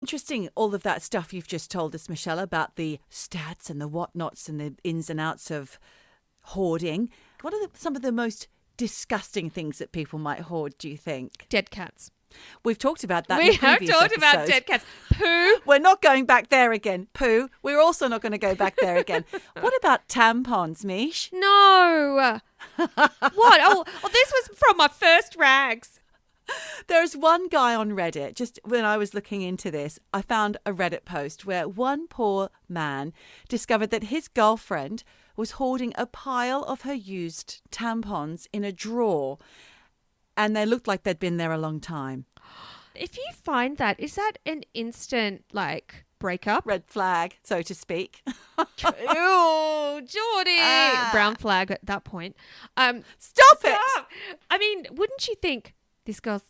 Interesting, all of that stuff you've just told us, Michelle, about the stats and the whatnots and the ins and outs of hoarding. What are some of the most disgusting things that people might hoard, do you think? Dead cats. We've talked about that. We have talked about dead cats. Poo. We're not going back there again. Poo. We're also not going to go back there again. What about tampons, Mish? No. What? Oh, this was from my first rags. There's one guy on Reddit, just when I was looking into this, I found a Reddit post where one poor man discovered that his girlfriend was hoarding a pile of her used tampons in a drawer, and they looked like they'd been there a long time. If you find that, is that an instant, breakup? Red flag, so to speak. Ew, Geordie. Brown flag at that point. Stop it! I mean, wouldn't you think this girl's...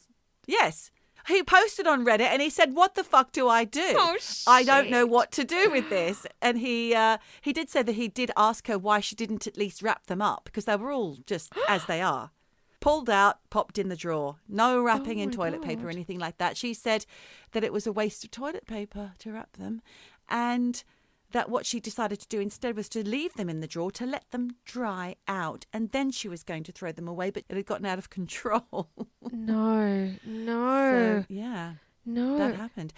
Yes. He posted on Reddit and he said, what the fuck do I do? Oh, shit. I don't know what to do with this. And he did say that he did ask her why she didn't at least wrap them up, because they were all just as they are. Pulled out, popped in the drawer. No wrapping in toilet paper or anything like that. She said that it was a waste of toilet paper to wrap them, and that what she decided to do instead was to leave them in the drawer to let them dry out, and then she was going to throw them away, but it had gotten out of control. No. So, yeah. No. That happened.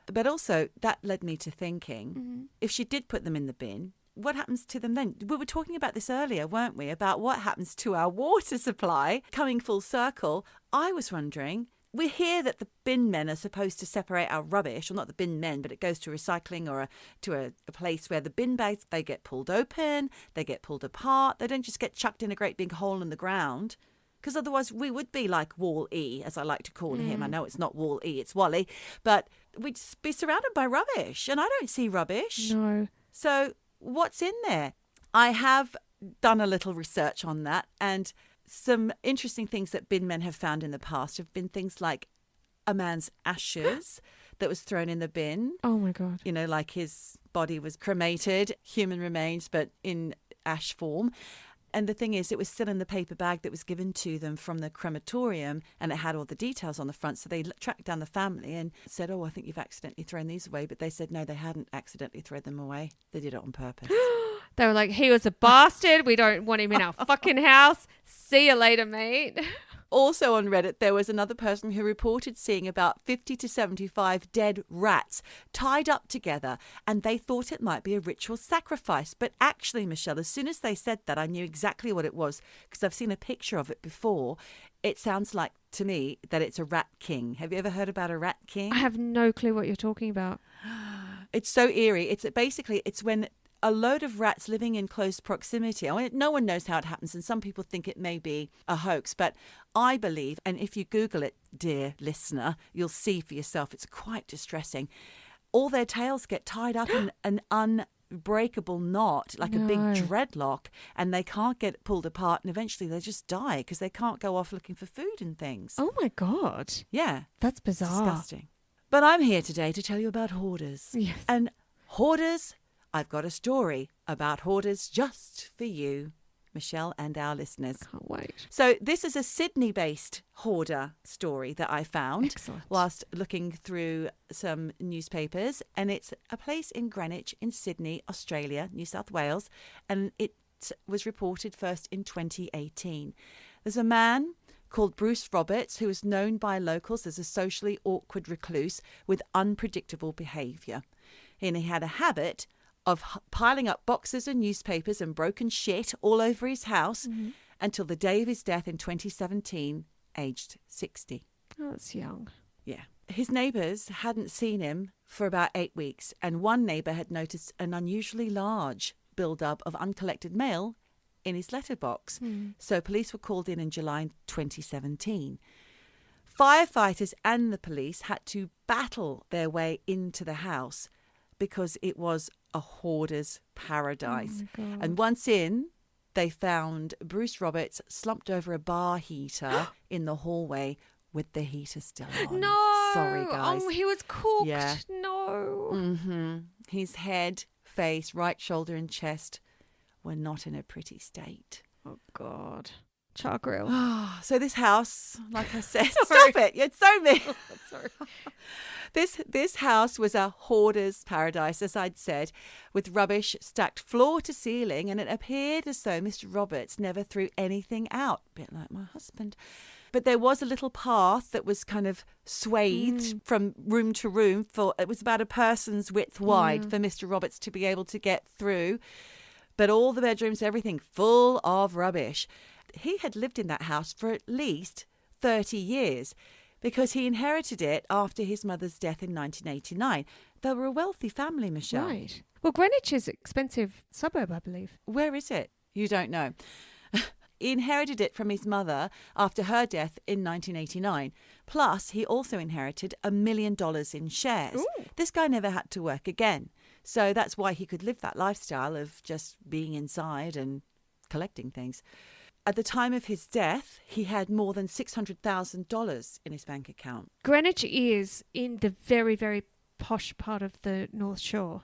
But also, that led me to thinking, if she did put them in the bin, what happens to them then? We were talking about this earlier, weren't we? About what happens to our water supply. Coming full circle, I was wondering, we hear that the bin men are supposed to separate our rubbish, or not the bin men, but it goes to recycling or to a place where the bin bags, they get pulled open, they get pulled apart. They don't just get chucked in a great big hole in the ground. Because otherwise we would be like Wall-E, as I like to call him. I know it's not Wall-E, it's Wally. But we'd be surrounded by rubbish, and I don't see rubbish. No. So what's in there? I have done a little research on that, and some interesting things that bin men have found in the past have been things like a man's ashes that was thrown in the bin. Oh, my God. You know, like his body was cremated, human remains, but in ash form. And the thing is, it was still in the paper bag that was given to them from the crematorium, and it had all the details on the front. So they tracked down the family and said, oh, I think you've accidentally thrown these away. But they said, no, they hadn't accidentally thrown them away. They did it on purpose. They were like, he was a bastard. We don't want him in our fucking house. See you later, mate. Also on Reddit, there was another person who reported seeing about 50 to 75 dead rats tied up together, and they thought it might be a ritual sacrifice. But actually, Michelle, as soon as they said that, I knew exactly what it was, because I've seen a picture of it before. It sounds like, to me, that it's a rat king. Have you ever heard about a rat king? I have no clue what you're talking about. It's so eerie. It's when a load of rats living in close proximity. I mean, no one knows how it happens, and some people think it may be a hoax, but I believe, and if you Google it, dear listener, you'll see for yourself, it's quite distressing. All their tails get tied up in an unbreakable knot, like a big dreadlock, and they can't get pulled apart, and eventually they just die because they can't go off looking for food and things. Oh, my God. Yeah. That's bizarre. It's disgusting. But I'm here today to tell you about hoarders. Yes. And hoarders, I've got a story about hoarders just for you, Michelle, and our listeners. Can't wait. So this is a Sydney-based hoarder story that I found Excellent. whilst looking through some newspapers. And it's a place in Greenwich in Sydney, Australia, New South Wales. And it was reported first in 2018. There's a man called Bruce Roberts, who is known by locals as a socially awkward recluse with unpredictable behaviour. And he had a habit of piling up boxes and newspapers and broken shit all over his house until the day of his death in 2017, aged 60. Oh, that's young. Yeah. His neighbours hadn't seen him for about 8 weeks, and one neighbour had noticed an unusually large build-up of uncollected mail in his letterbox. So police were called in July 2017. Firefighters and the police had to battle their way into the house because it was a hoarder's paradise. Oh, my God. And once in, they found Bruce Roberts slumped over a bar heater in the hallway with the heater still on. No. Sorry, guys. Oh, he was cooked. Yeah. No. His head, face, right shoulder and chest were not in a pretty state. Oh, God. char grill. So this house, like I said, stop it. It's so mean. Sorry. This house was a hoarder's paradise, as I'd said, with rubbish stacked floor to ceiling, and it appeared as though Mr. Roberts never threw anything out, a bit like my husband. But there was a little path that was kind of swathed from room to room. It was about a person's width wide for Mr. Roberts to be able to get through. But all the bedrooms, everything full of rubbish. He had lived in that house for at least 30 years because he inherited it after his mother's death in 1989. They were a wealthy family, Michelle. Right. Well, Greenwich is an expensive suburb, I believe. Where is it? You don't know. He inherited it from his mother after her death in 1989. Plus, he also inherited $1 million in shares. Ooh. This guy never had to work again. So that's why he could live that lifestyle of just being inside and collecting things. At the time of his death, he had more than $600,000 in his bank account. Greenwich is in the very, very posh part of the North Shore.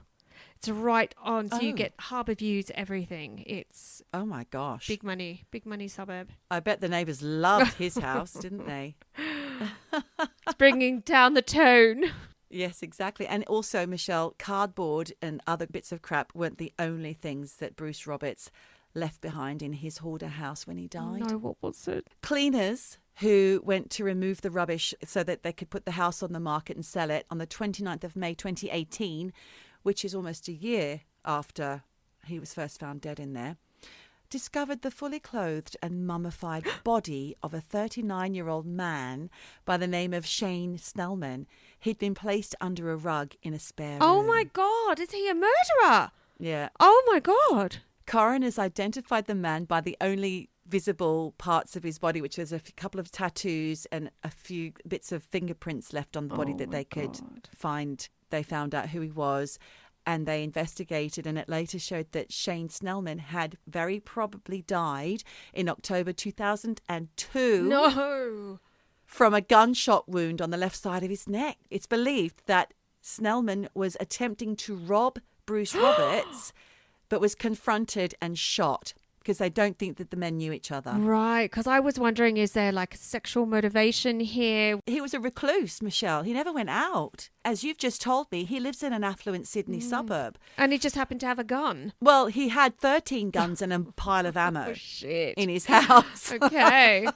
It's right on, so you get harbour views, everything. It's oh my gosh, big money suburb. I bet the neighbours loved his house, didn't they? It's bringing down the tone. Yes, exactly. And also, Michelle, cardboard and other bits of crap weren't the only things that Bruce Roberts left behind in his hoarder house when he died. No, what was it? Cleaners who went to remove the rubbish so that they could put the house on the market and sell it on the 29th of May 2018, which is almost a year after he was first found dead in there, discovered the fully clothed and mummified body of a 39-year-old man by the name of Shane Snellman. He'd been placed under a rug in a spare room. Oh my God, is he a murderer? Yeah. Oh my God. Coroners identified the man by the only visible parts of his body, which was a couple of tattoos and a few bits of fingerprints left on the body that they could find. They found out who he was and they investigated, and it later showed that Shane Snellman had very probably died in October 2002. No. From a gunshot wound on the left side of his neck. It's believed that Snellman was attempting to rob Bruce Roberts, but was confronted and shot because they don't think that the men knew each other. Right, because I was wondering, is there like a sexual motivation here? He was a recluse, Michelle. He never went out. As you've just told me, he lives in an affluent Sydney suburb. And he just happened to have a gun. Well, he had 13 guns and a pile of ammo Oh, shit. in his house. Okay.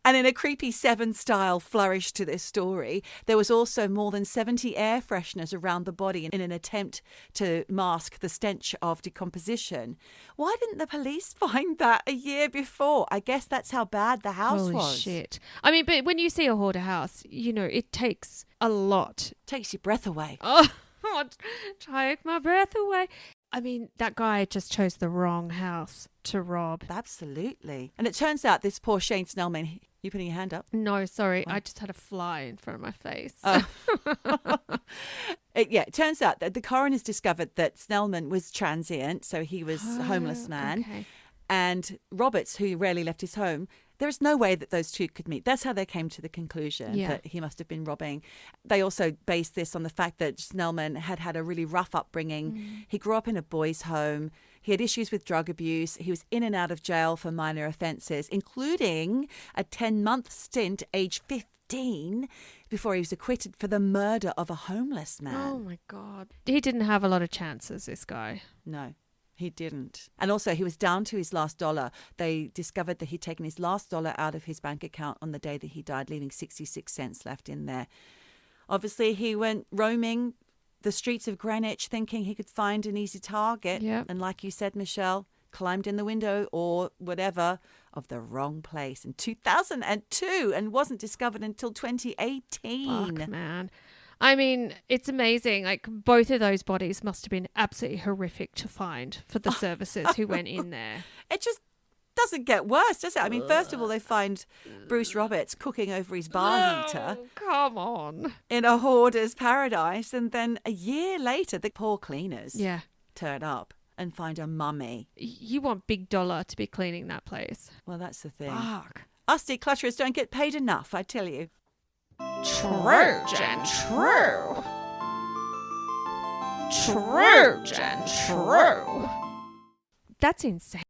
And in a creepy Seven-style flourish to this story, there was also more than 70 air fresheners around the body in an attempt to mask the stench of decomposition. Why didn't the police find that a year before? I guess that's how bad the house Holy was. shit. I mean, but when you see a hoarder house, you know, it takes a lot. Takes your breath away. Oh, take my breath away. I mean, that guy just chose the wrong house to rob. Absolutely. And it turns out this poor Shane Snellman, you putting your hand up? No, sorry. I just had a fly in front of my face. It turns out that the coroners discovered that Snellman was transient, so he was a homeless man. Okay. And Roberts, who rarely left his home, there is no way that those two could meet. That's how they came to the conclusion that he must have been robbing. They also based this on the fact that Snellman had had a really rough upbringing. He grew up in a boys' home. He had issues with drug abuse. He was in and out of jail for minor offences, including a 10-month stint, age 15, before he was acquitted for the murder of a homeless man. Oh, my God. He didn't have a lot of chances, this guy. No. He didn't. And also, he was down to his last dollar. They discovered that he'd taken his last dollar out of his bank account on the day that he died, leaving 66 cents left in there. Obviously, he went roaming the streets of Greenwich thinking he could find an easy target. Yep. And like you said, Michelle, climbed in the window or whatever of the wrong place in 2002 and wasn't discovered until 2018. Fuck, man. I mean, it's amazing. Like, both of those bodies must have been absolutely horrific to find for the services who went in there. It just doesn't get worse, does it? I mean, first of all, they find Bruce Roberts cooking over his bar heater. Oh, come on. In a hoarder's paradise. And then a year later, the poor cleaners turn up and find a mummy. You want big dollar to be cleaning that place. Well, that's the thing. Fuck. Us declutterers don't get paid enough, I tell you. True, Jen, true. True, Jen, true. That's insane.